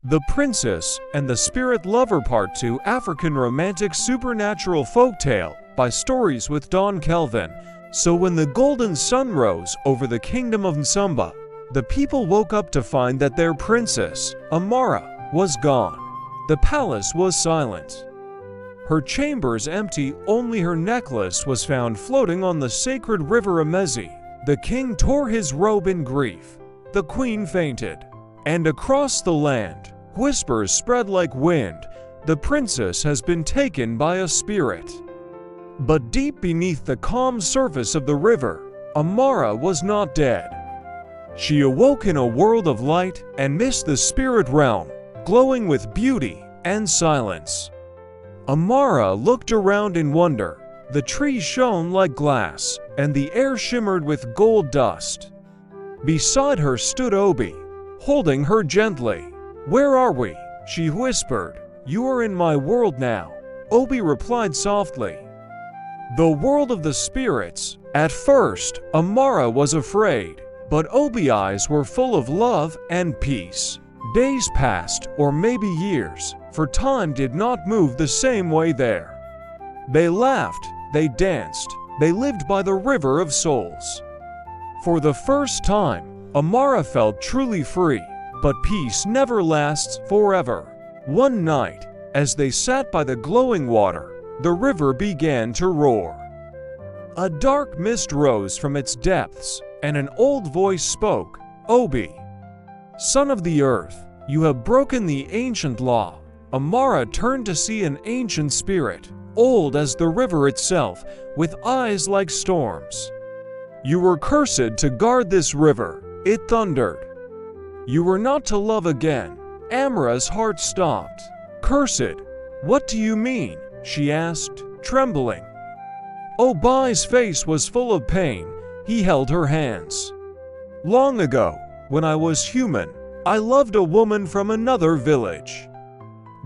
The Princess and the Spirit Lover Part 2 African Romantic Supernatural Folktale by Stories with Don Kelvin. So when the golden sun rose over the kingdom of Nsumba, the people woke up to find that their princess, Amara, was gone. The palace was silent. Her chambers empty, only her necklace was found floating on the sacred river Amezi. The king tore his robe in grief. The queen fainted. And across the land, whispers spread like wind. The princess has been taken by a spirit. But deep beneath the calm surface of the river, Amara was not dead. She awoke in a world of light and missed the spirit realm, glowing with beauty and silence. Amara looked around in wonder. The trees shone like glass, and the air shimmered with gold dust. Beside her stood Obi, holding her gently. "Where are we?" she whispered. "You are in my world now," Obi replied softly. "The world of the spirits." At first, Amara was afraid, but Obi's eyes were full of love and peace. Days passed, or maybe years, for time did not move the same way there. They laughed, they danced, they lived by the river of souls. For the first time, Amara felt truly free. But peace never lasts forever. One night, as they sat by the glowing water, the river began to roar. A dark mist rose from its depths, and an old voice spoke. "Obi, son of the earth, you have broken the ancient law." Amara turned to see an ancient spirit, old as the river itself, with eyes like storms. "You were cursed to guard this river," it thundered. "You were not to love again." Amara's heart stopped. "Cursed? What do you mean?" she asked, trembling. Obi's face was full of pain. He held her hands. "Long ago, when I was human, I loved a woman from another village.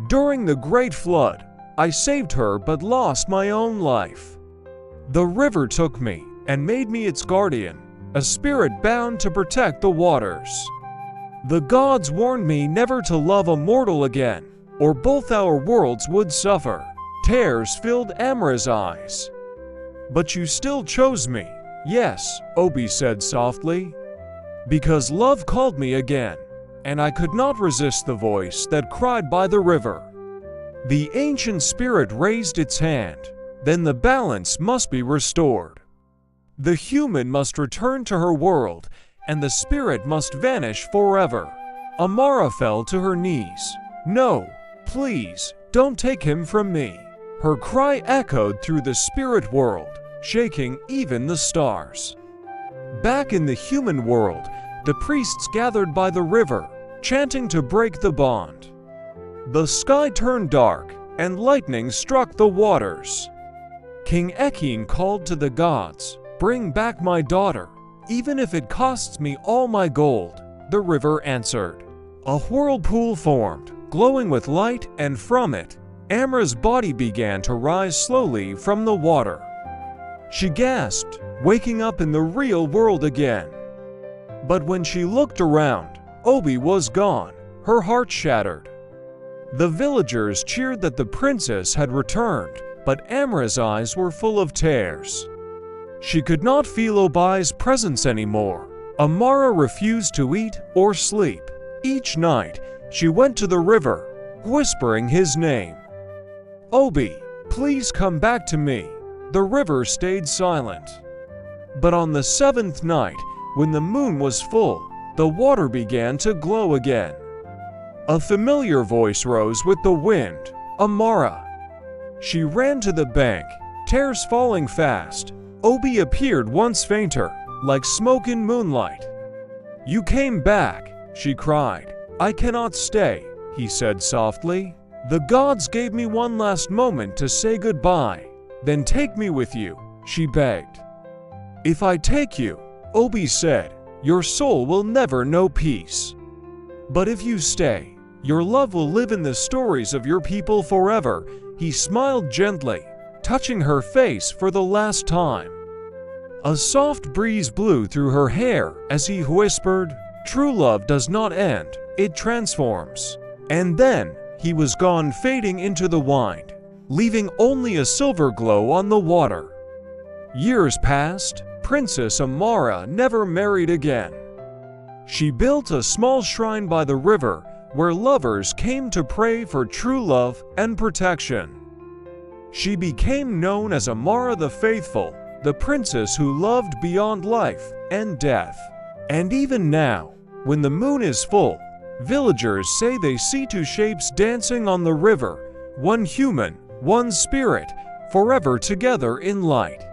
During the Great Flood, I saved her but lost my own life. The river took me and made me its guardian, a spirit bound to protect the waters. The gods warned me never to love a mortal again, or both our worlds would suffer." Tears filled Amara's eyes. "But you still chose me." "Yes," Obi said softly, "because love called me again, and I could not resist the voice that cried by the river." The ancient spirit raised its hand. "Then the balance must be restored. The human must return to her world, and the spirit must vanish forever." Amara fell to her knees. "No, please, don't take him from me." Her cry echoed through the spirit world, shaking even the stars. Back in the human world, the priests gathered by the river, chanting to break the bond. The sky turned dark, and lightning struck the waters. King Ekin called to the gods, "Bring back my daughter, even if it costs me all my gold," the river answered. A whirlpool formed, glowing with light, and from it, Amara's body began to rise slowly from the water. She gasped, waking up in the real world again. But when she looked around, Obi was gone, her heart shattered. The villagers cheered that the princess had returned, but Amara's eyes were full of tears. She could not feel Obi's presence anymore. Amara refused to eat or sleep. Each night, she went to the river, whispering his name. "Obi, please come back to me." The river stayed silent. But on the seventh night, when the moon was full, the water began to glow again. A familiar voice rose with the wind. "Amara." She ran to the bank, tears falling fast. Obi appeared once fainter, like smoke in moonlight. "You came back," she cried. "I cannot stay," he said softly. "The gods gave me one last moment to say goodbye. Then take me with you," she begged. "If I take you," Obi said, "your soul will never know peace. But if you stay, your love will live in the stories of your people forever." He smiled gently, touching her face for the last time. A soft breeze blew through her hair as he whispered, "True love does not end, it transforms." And then he was gone, fading into the wind, leaving only a silver glow on the water. Years passed. Princess Amara never married again. She built a small shrine by the river where lovers came to pray for true love and protection. She became known as Amara the Faithful, the princess who loved beyond life and death. And even now, when the moon is full, villagers say they see two shapes dancing on the river, one human, one spirit, forever together in light.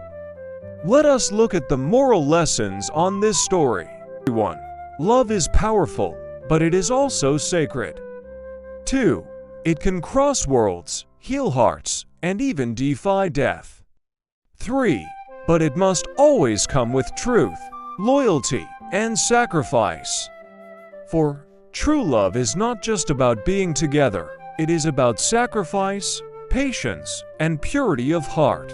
Let us look at the moral lessons on this story. 1. Love is powerful, but it is also sacred. 2. It can cross worlds, heal hearts, and even defy death. 3. But it must always come with truth, loyalty, and sacrifice. 4. True love is not just about being together, it is about sacrifice, patience, and purity of heart.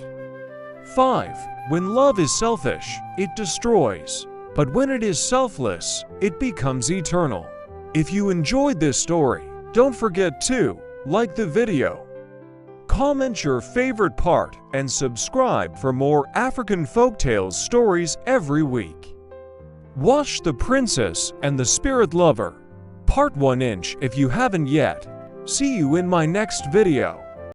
5. When love is selfish, it destroys, but when it is selfless, it becomes eternal. If you enjoyed this story, don't forget to like the video, comment your favorite part, and subscribe for more African folktales stories every week. Watch The Princess and the Spirit Lover, Part 1 if you haven't yet. See you in my next video.